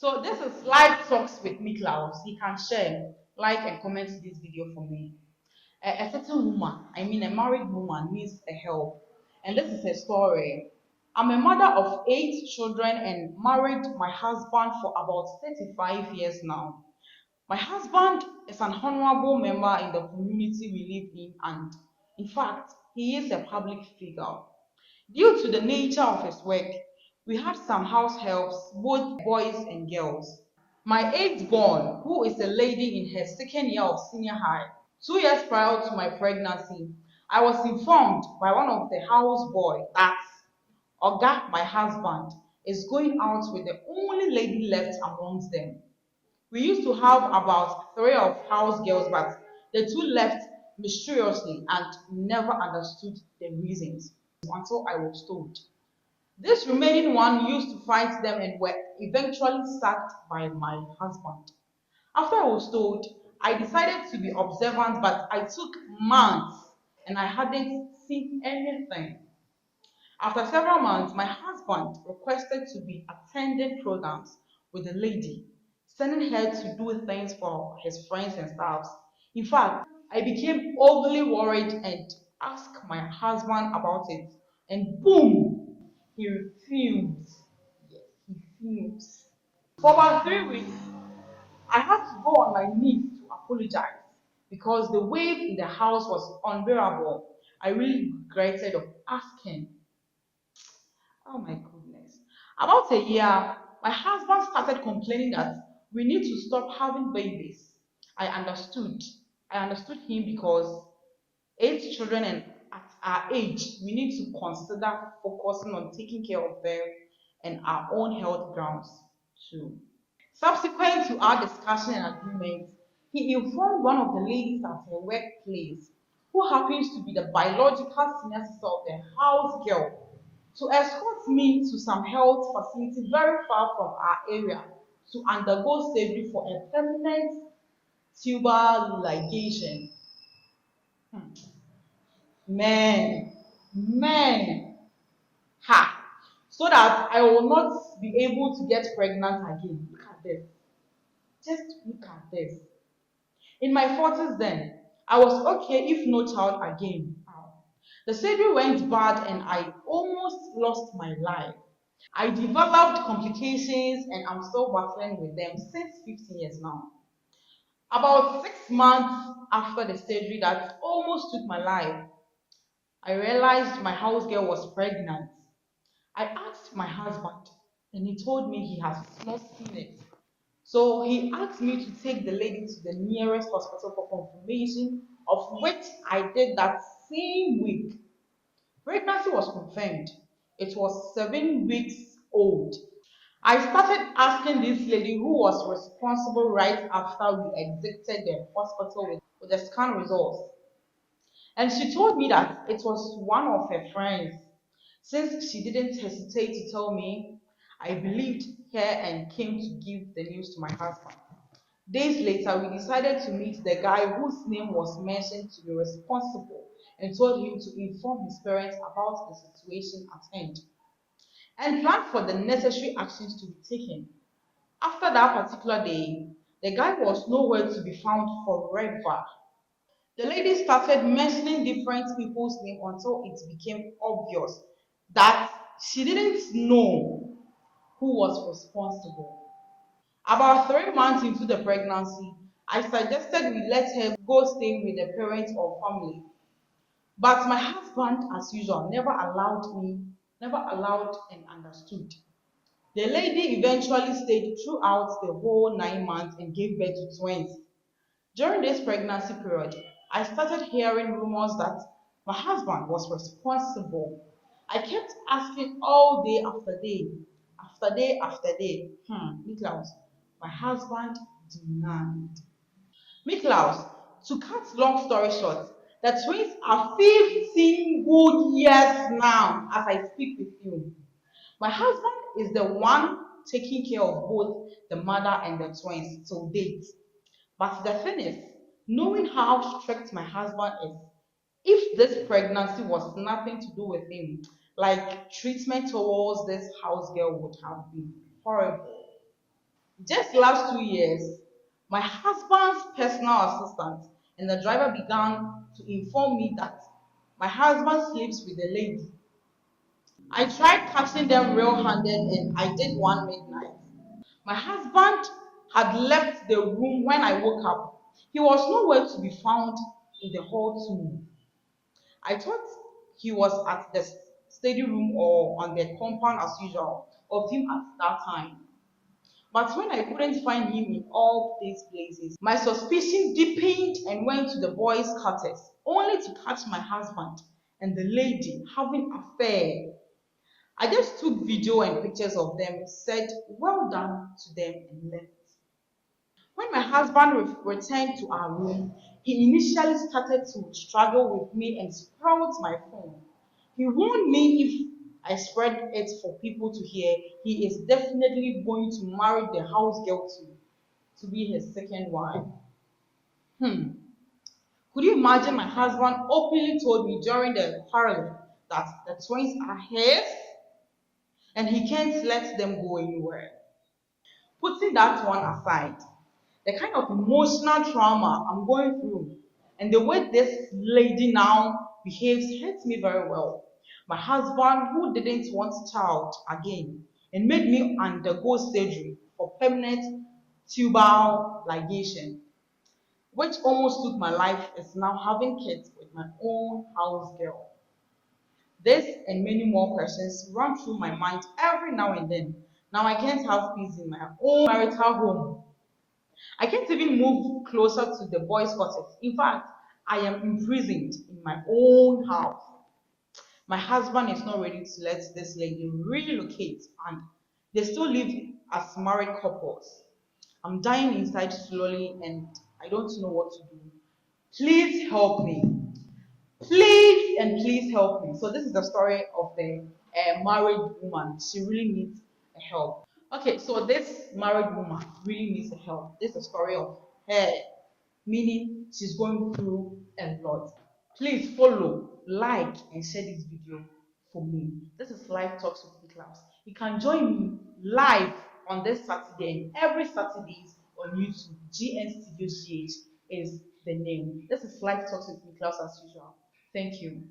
So this is live talks with Miklaus. He can share, like, and comment this video for me. A certain woman, I mean a married woman, needs a help, and this is her story. I'm a mother of 8 children and married my husband for about 35 years now. My husband is an honorable member in the community we live in, and in fact, he is a public figure. Due to the nature of his work, we had some house helps, both boys and girls. My eighth born, who is a lady in her second year of senior high, 2 years prior to my pregnancy, I was informed by one of the houseboy that Oga, my husband, is going out with the only lady left amongst them. We used to have about three of house girls, but the two left mysteriously and never understood the reasons until I was told. This remaining one used to fight them and were eventually sacked by my husband. After I was told, I decided to be observant, but I took months and I hadn't seen anything. After several months, my husband requested to be attending programs with the lady, sending her to do things for his friends and staffs. In fact, I became overly worried and asked my husband about it, and boom, he refused. Yes, he refused. For about 3 weeks, I had to go on my knees to apologize because the wave in the house was unbearable. I really regretted of asking. Oh my goodness. About a year, my husband started complaining that we need to stop having babies. I understood. I understood him because 8 children and at our age, we need to consider focusing on taking care of them and our own health grounds too. Subsequent to our discussion and agreement, he informed one of the ladies at her workplace, who happens to be the biological senior sister of the house girl, to escort me to some health facility very far from our area to undergo surgery for a permanent tuber ligation. Man, man, ha! So that I will not be able to get pregnant again. Look at this. Just look at this. In my 40s then, I was okay if no child again. Ow. The surgery went bad and I almost lost my life. I developed complications and I'm still battling with them since 15 years now. About 6 months after the surgery that almost took my life, I realized my house girl was pregnant. I asked my husband and he told me he has not seen it. So he asked me to take the lady to the nearest hospital for confirmation, of which I did that same week. Pregnancy was confirmed. It was 7 weeks old. I started asking this lady who was responsible right after we exited the hospital with the scan results. And she told me that it was one of her friends. Since she didn't hesitate to tell me, I believed her and came to give the news to my husband. Days later, we decided to meet the guy whose name was mentioned to be responsible and told him to inform his parents about the situation at hand and plan for the necessary actions to be taken. After that particular day, the guy was nowhere to be found forever. The lady started mentioning different people's names until it became obvious that she didn't know who was responsible. About 3 months into the pregnancy, I suggested we let her go stay with the parents or family. But my husband, as usual, never allowed and understood. The lady eventually stayed throughout the whole 9 months and gave birth to twins. During this pregnancy period, I started hearing rumors that my husband was responsible. I kept asking all day after day, after day after day. Niklaus, my husband denied. Miklaus, to cut long story short, the twins are 15 good years now as I speak with you. My husband is the one taking care of both the mother and the twins till date. But the thing is, knowing how strict my husband is, if this pregnancy was nothing to do with him, like treatment towards this house girl would have been horrible. Just last 2 years, my husband's personal assistant and the driver began to inform me that my husband sleeps with a lady. I tried catching them real handed and I did one midnight. My husband had left the room when I woke up. He was nowhere to be found in the hall too. I thought he was at the study room or on the compound as usual of him at that time. But when I couldn't find him in all these places, my suspicion deepened and went to the boys' quarters, only to catch my husband and the lady having affair. I just took video and pictures of them, said well done to them, and left. When my husband returned to our room, he initially started to struggle with me and spoiled my phone. He warned me if I spread it for people to hear, he is definitely going to marry the house girl to be his second wife. Hmm. Could you imagine my husband openly told me during the quarrel that the twins are his and he can't let them go anywhere? Putting that one aside, the kind of emotional trauma I'm going through and the way this lady now behaves hurts me very well. My husband, who didn't want child again and made me undergo surgery for permanent tubal ligation, which almost took my life, is now having kids with my own house girl. This and many more questions run through my mind every now and then. Now I can't have peace in my own marital home. I can't even move closer to the boys' quarters. In fact, I am imprisoned in my own house. My husband is not ready to let this lady relocate, and they still live as married couples. I'm dying inside slowly, and I don't know what to do. Please help me. Please and please help me. So this is the story of the married woman. She really needs help. Okay, so this married woman really needs help. This is the story of her, meaning she's going through a lot. Please follow, like, and share this video for me. This is Live Talks with Nicholas. You can join me live on this Saturday and every Saturdays on YouTube. GN Studio GH is the name. This is Live Talks with Nicholas as usual. Thank you.